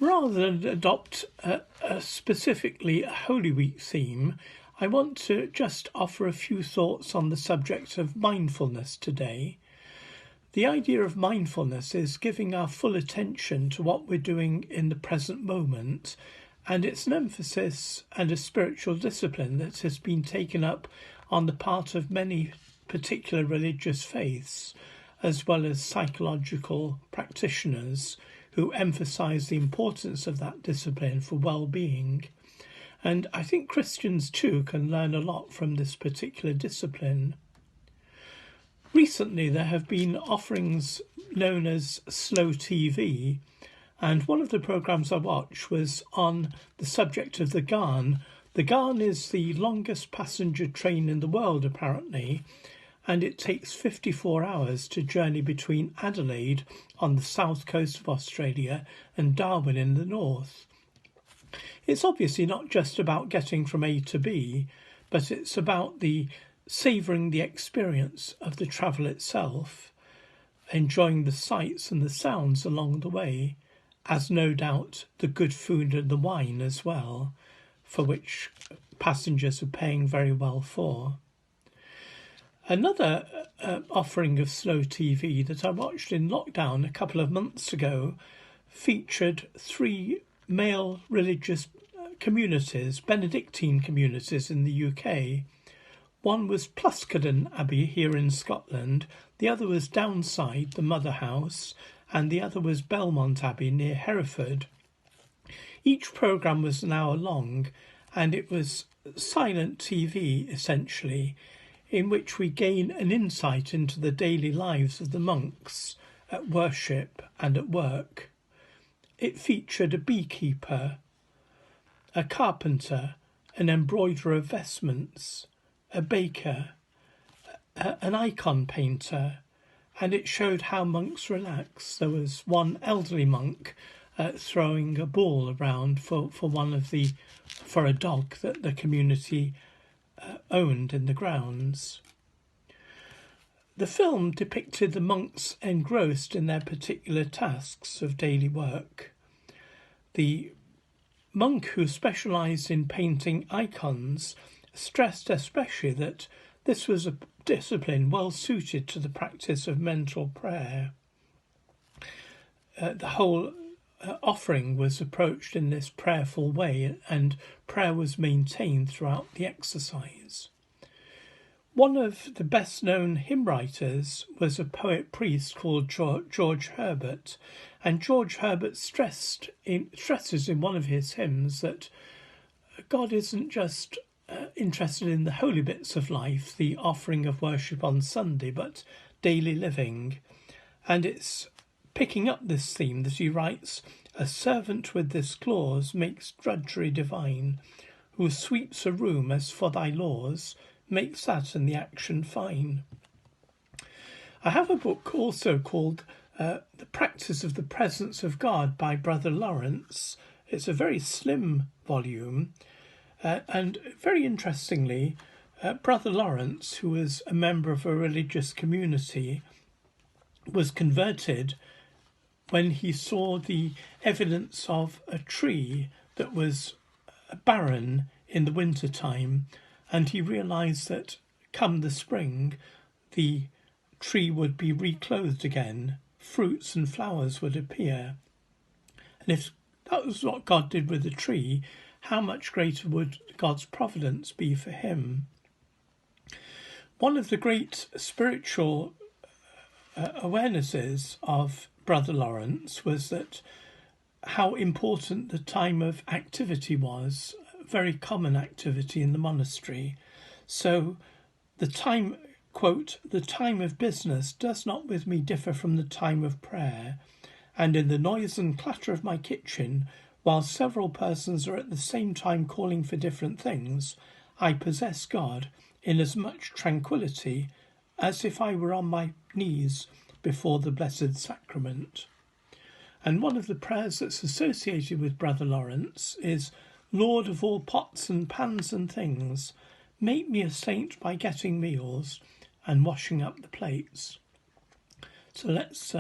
Rather than adopt a specifically a Holy Week theme, I want to just offer a few thoughts on the subject of mindfulness today. The idea of mindfulness is giving our full attention to what we're doing in the present moment, and it's an emphasis and a spiritual discipline that has been taken up on the part of many particular religious faiths, as well as psychological practitioners who emphasise the importance of that discipline for well-being. And I think Christians too can learn a lot from this particular discipline. Recently there have been offerings known as Slow TV, and one of the programmes I watched was on the subject of the Ghan. The Ghan is the longest passenger train in the world apparently, and it takes 54 hours to journey between Adelaide on the south coast of Australia and Darwin in the north. It's obviously not just about getting from A to B, but it's about savouring the experience of the travel itself, enjoying the sights and the sounds along the way, as no doubt the good food and the wine as well, for which passengers are paying very well for. Another offering of Slow TV that I watched in lockdown a couple of months ago featured 3 male religious communities, Benedictine communities in the UK. One was Pluscaden Abbey here in Scotland, the other was Downside, the mother house, and the other was Belmont Abbey near Hereford. Each programme was an hour long, and it was silent TV essentially, in which we gain an insight into the daily lives of the monks at worship and at work. It featured a beekeeper, a carpenter, an embroiderer of vestments, a baker, an icon painter, and it showed how monks relax. There was one elderly monk throwing a ball around for a dog that the community owned in the grounds. The film depicted the monks engrossed in their particular tasks of daily work. The monk who specialised in painting icons stressed especially that this was a discipline well suited to the practice of mental prayer. The whole offering was approached in this prayerful way, and prayer was maintained throughout the exercise. One of the best-known hymn writers was a poet-priest called George Herbert, and George Herbert stresses in one of his hymns that God isn't just interested in the holy bits of life, the offering of worship on Sunday, but daily living. And it's picking up this theme that he writes, "A servant with this clause makes drudgery divine, who sweeps a room as for thy laws, makes that and the action fine." I have a book also called The Practice of the Presence of God by Brother Lawrence. It's a very slim volume, and very interestingly, Brother Lawrence, who was a member of a religious community, was converted when he saw the evidence of a tree that was barren in the winter time, and he realised that come the spring the tree would be reclothed again, fruits and flowers would appear. And if that was what God did with the tree, how much greater would God's providence be for him? One of the great spiritual awarenesses of Brother Lawrence was that how important the time of activity was, a very common activity in the monastery. So the time, quote, "the time of business does not with me differ from the time of prayer, and in the noise and clatter of my kitchen, while several persons are at the same time calling for different things, I possess God in as much tranquillity as if I were on my knees before the Blessed Sacrament." And one of the prayers that's associated with Brother Lawrence is, "Lord of all pots and pans and things, make me a saint by getting meals and washing up the plates." So let's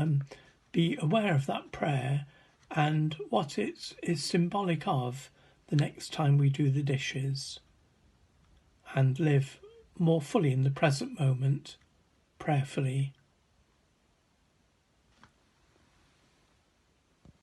be aware of that prayer and what it is symbolic of the next time we do the dishes, and live more fully in the present moment, prayerfully